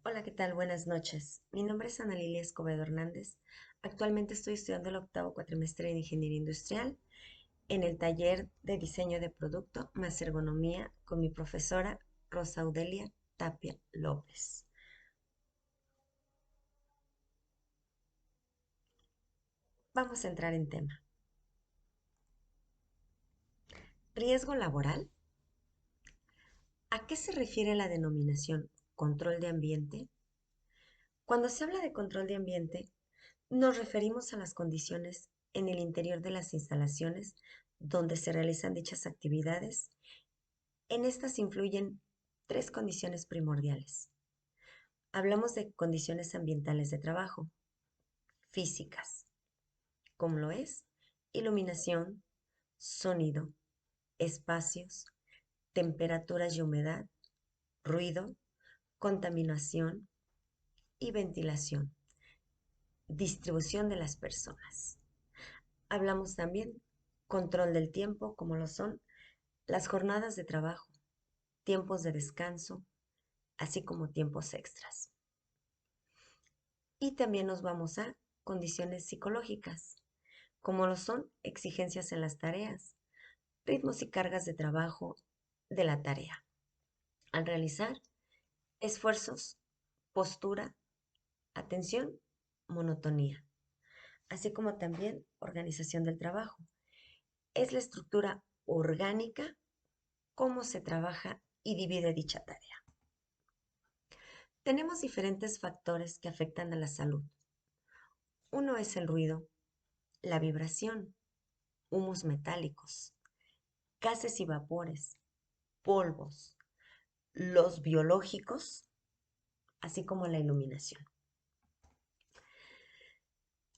Hola, ¿qué tal? Buenas noches. Mi nombre es Ana Lilia Escobedo Hernández. Actualmente estoy estudiando el octavo cuatrimestre de Ingeniería Industrial en el taller de Diseño de Producto más Ergonomía con mi profesora Rosa Audelia Tapia López. Vamos a entrar en tema. Riesgo laboral. ¿A qué se refiere la denominación control de ambiente? Cuando se habla de control de ambiente, nos referimos a las condiciones en el interior de las instalaciones donde se realizan dichas actividades. En estas influyen tres condiciones primordiales. Hablamos de condiciones ambientales de trabajo, físicas, como lo es iluminación, sonido, espacios, temperaturas y humedad, ruido, contaminación y ventilación, distribución de las personas. Hablamos también control del tiempo, como lo son las jornadas de trabajo, tiempos de descanso, así como tiempos extras. Y también nos vamos a condiciones psicológicas, como lo son exigencias en las tareas, ritmos y cargas de trabajo de la tarea. Al realizar esfuerzos, postura, atención, monotonía, así como también organización del trabajo. Es la estructura orgánica, cómo se trabaja y divide dicha tarea. Tenemos diferentes factores que afectan a la salud. Uno es el ruido, la vibración, humos metálicos, gases y vapores, polvos, los biológicos, así como la iluminación.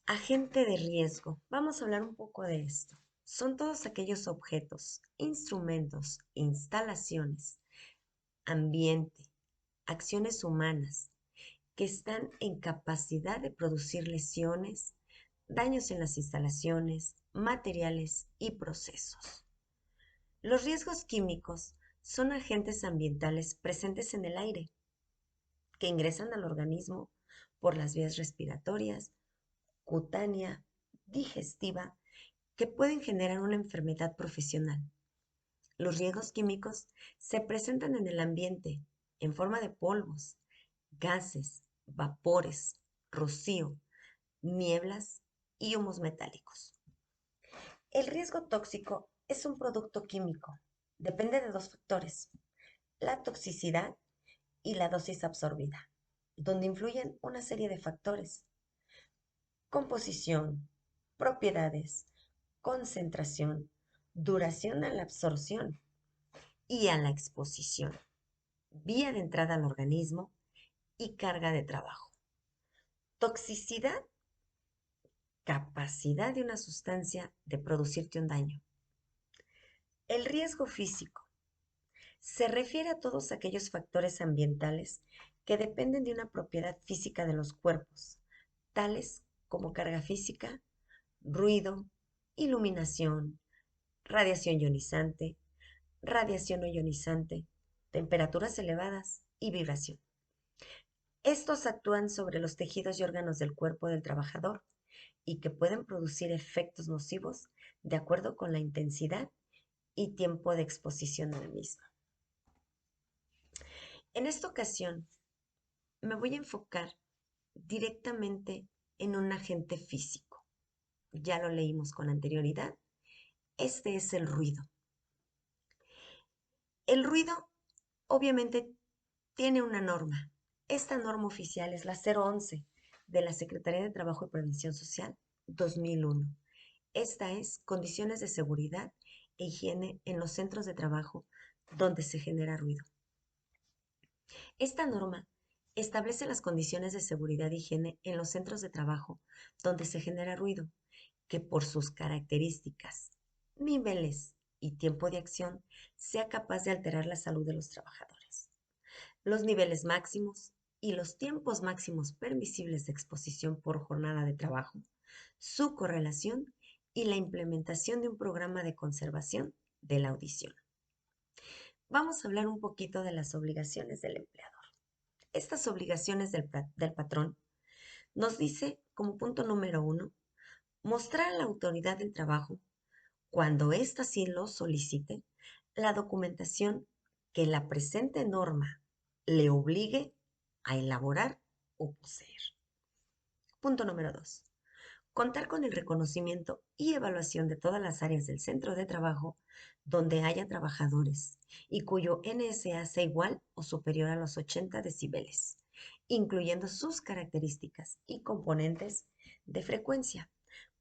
Agente de riesgo. Vamos a hablar un poco de esto. Son todos aquellos objetos, instrumentos, instalaciones, ambiente, acciones humanas que están en capacidad de producir lesiones, daños en las instalaciones, materiales y procesos. Los riesgos químicos son agentes ambientales presentes en el aire que ingresan al organismo por las vías respiratorias, cutánea, digestiva, que pueden generar una enfermedad profesional. Los riesgos químicos se presentan en el ambiente en forma de polvos, gases, vapores, rocío, nieblas y humos metálicos. El riesgo tóxico es un producto químico. Depende de dos factores, la toxicidad y la dosis absorbida, donde influyen una serie de factores: composición, propiedades, concentración, duración a la absorción y a la exposición, vía de entrada al organismo y carga de trabajo. Toxicidad, capacidad de una sustancia de producirte un daño. El riesgo físico se refiere a todos aquellos factores ambientales que dependen de una propiedad física de los cuerpos, tales como carga física, ruido, iluminación, radiación ionizante, radiación no ionizante, temperaturas elevadas y vibración. Estos actúan sobre los tejidos y órganos del cuerpo del trabajador y que pueden producir efectos nocivos de acuerdo con la intensidad y tiempo de exposición a la misma. En esta ocasión me voy a enfocar directamente en un agente físico. Ya lo leímos con anterioridad. Este es el ruido. El ruido obviamente tiene una norma. Esta norma oficial es la 011 de la Secretaría de Trabajo y Previsión Social 2001. Esta es condiciones de seguridad e higiene en los centros de trabajo donde se genera ruido. Esta norma establece las condiciones de seguridad e higiene en los centros de trabajo donde se genera ruido, que por sus características, niveles y tiempo de acción sea capaz de alterar la salud de los trabajadores. Los niveles máximos y los tiempos máximos permisibles de exposición por jornada de trabajo, su correlación y la implementación de un programa de conservación de la audición. Vamos a hablar un poquito de las obligaciones del empleador. estas obligaciones del patrón, nos dice como punto número 1, mostrar a la autoridad del trabajo, cuando ésta sí lo solicite, la documentación que la presente norma le obligue a elaborar o poseer. Punto número 2. Contar con el reconocimiento y evaluación de todas las áreas del centro de trabajo donde haya trabajadores y cuyo NSA sea igual o superior a los 80 decibeles, incluyendo sus características y componentes de frecuencia,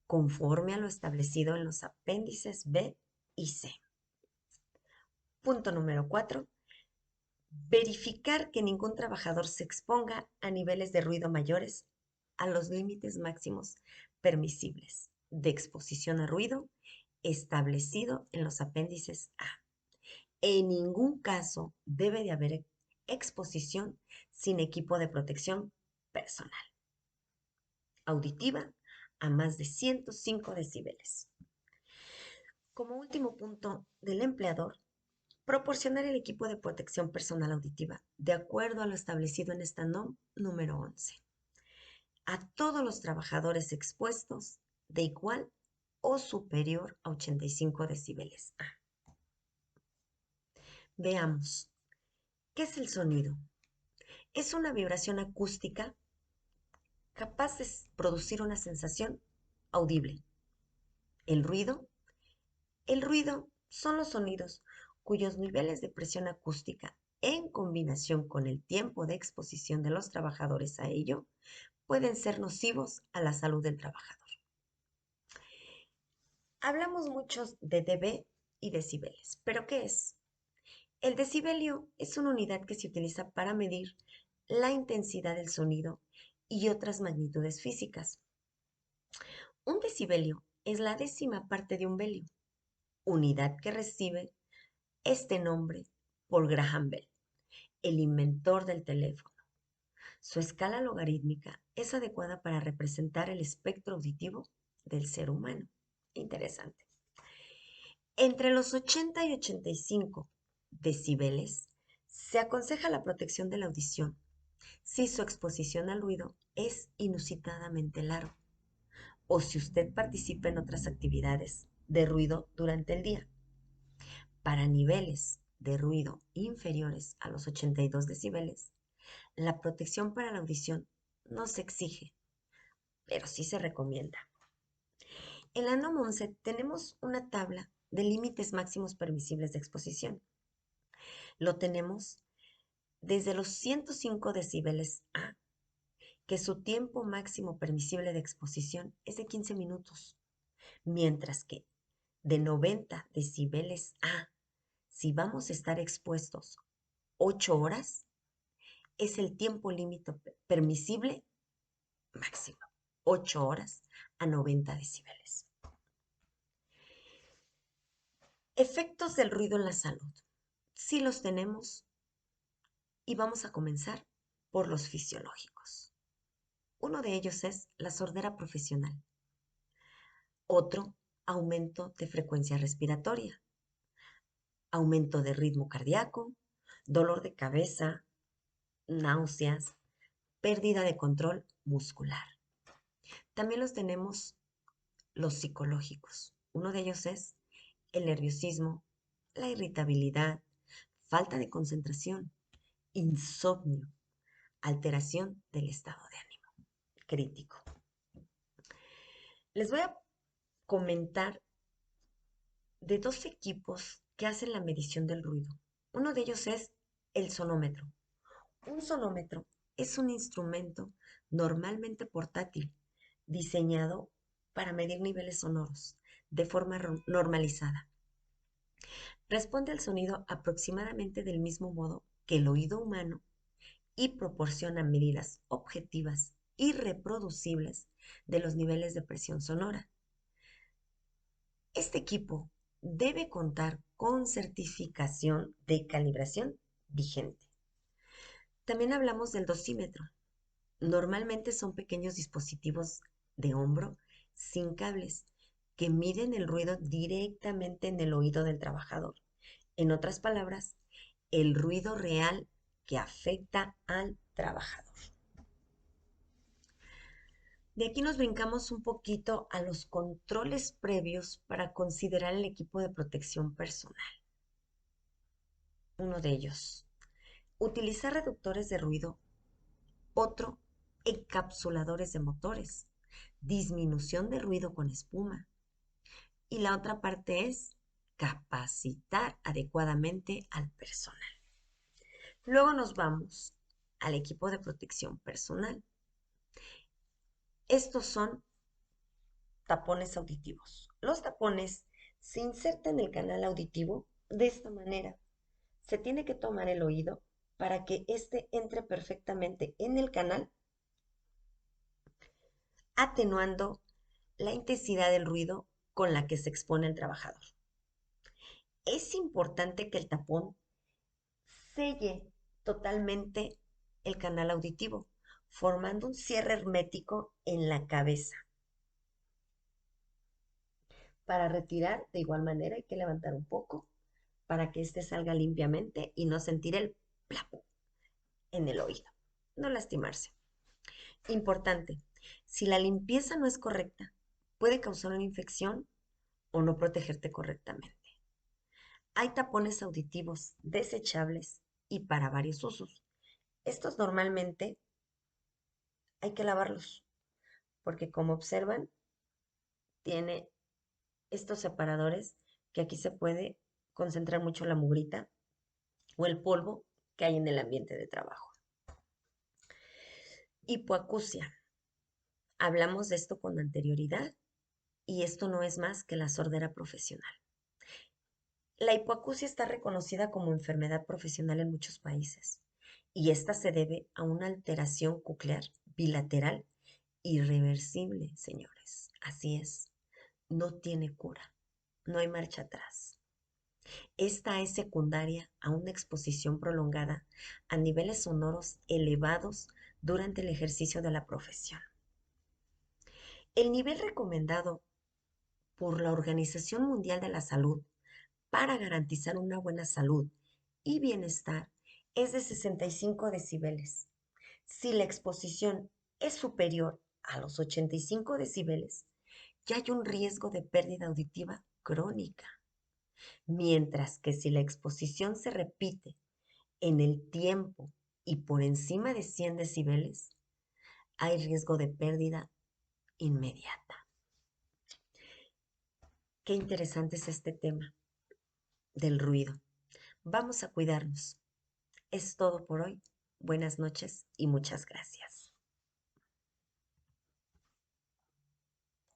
conforme a lo establecido en los apéndices B y C. Punto número 4. Verificar que ningún trabajador se exponga a niveles de ruido mayores a los límites máximos permisibles de exposición a ruido establecido en los apéndices A. En ningún caso debe de haber exposición sin equipo de protección personal auditiva a más de 105 decibeles. Como último punto del empleador, proporcionar el equipo de protección personal auditiva de acuerdo a lo establecido en esta NOM número 11 a todos los trabajadores expuestos de igual o superior a 85 decibeles. Veamos, ¿qué es el sonido? Es una vibración acústica capaz de producir una sensación audible. El ruido. El ruido son los sonidos cuyos niveles de presión acústica en combinación con el tiempo de exposición de los trabajadores a ello pueden ser nocivos a la salud del trabajador. Hablamos mucho de dB y decibeles, pero ¿qué es? El decibelio es una unidad que se utiliza para medir la intensidad del sonido y otras magnitudes físicas. Un decibelio es la décima parte de un velio, unidad que recibe este nombre por Graham Bell, el inventor del teléfono. Su escala logarítmica es adecuada para representar el espectro auditivo del ser humano. Interesante. Entre los 80 y 85 decibeles se aconseja la protección de la audición si su exposición al ruido es inusitadamente largo o si usted participa en otras actividades de ruido durante el día. Para niveles de ruido inferiores a los 82 decibeles, la protección para la audición no se exige, pero sí se recomienda. En la NOM 11 tenemos una tabla de límites máximos permisibles de exposición. Lo tenemos desde los 105 decibeles A, que su tiempo máximo permisible de exposición es de 15 minutos, mientras que de 90 decibeles A, si vamos a estar expuestos 8 horas, es el tiempo límite permisible máximo, 8 horas a 90 decibeles. Efectos del ruido en la salud. Sí los tenemos y vamos a comenzar por los fisiológicos. Uno de ellos es la sordera profesional. Otro, aumento de frecuencia respiratoria, aumento de ritmo cardíaco, dolor de cabeza, náuseas, pérdida de control muscular. También los tenemos los psicológicos. Uno de ellos es el nerviosismo, la irritabilidad, falta de concentración, insomnio, alteración del estado de ánimo crítico. Les voy a comentar de dos equipos que hacen la medición del ruido. Uno de ellos es el sonómetro. Un sonómetro es un instrumento normalmente portátil, diseñado para medir niveles sonoros de forma normalizada. Responde al sonido aproximadamente del mismo modo que el oído humano y proporciona medidas objetivas y reproducibles de los niveles de presión sonora. Este equipo debe contar con certificación de calibración vigente. También hablamos del dosímetro. Normalmente son pequeños dispositivos de hombro sin cables que miden el ruido directamente en el oído del trabajador. En otras palabras, el ruido real que afecta al trabajador. De aquí nos brincamos un poquito a los controles previos para considerar el equipo de protección personal. Uno de ellos, utilizar reductores de ruido. Otro, encapsuladores de motores, disminución de ruido con espuma. Y la otra parte es capacitar adecuadamente al personal. Luego nos vamos al equipo de protección personal. Estos son tapones auditivos. Los tapones se insertan en el canal auditivo de esta manera. Se tiene que tomar el oído para que éste entre perfectamente en el canal, atenuando la intensidad del ruido con la que se expone el trabajador. Es importante que el tapón selle totalmente el canal auditivo, formando un cierre hermético en la cabeza. Para retirar, de igual manera, hay que levantar un poco para que éste salga limpiamente y no sentir el plapo en el oído. No lastimarse. Importante, si la limpieza no es correcta, puede causar una infección o no protegerte correctamente. Hay tapones auditivos desechables y para varios usos. Estos normalmente hay que lavarlos porque, como observan, tiene estos separadores que aquí se puede concentrar mucho la mugrita o el polvo que hay en el ambiente de trabajo. Hipoacusia. Hablamos de esto con anterioridad y esto no es más que la sordera profesional. La hipoacusia está reconocida como enfermedad profesional en muchos países y esta se debe a una alteración coclear bilateral irreversible, señores. Así es, no tiene cura, no hay marcha atrás. Esta es secundaria a una exposición prolongada a niveles sonoros elevados durante el ejercicio de la profesión. El nivel recomendado por la Organización Mundial de la Salud para garantizar una buena salud y bienestar es de 65 decibeles. Si la exposición es superior a los 85 decibeles, ya hay un riesgo de pérdida auditiva crónica. Mientras que si la exposición se repite en el tiempo y por encima de 100 decibeles, hay riesgo de pérdida inmediata. Qué interesante es este tema del ruido. Vamos a cuidarnos. Es todo por hoy. Buenas noches y muchas gracias.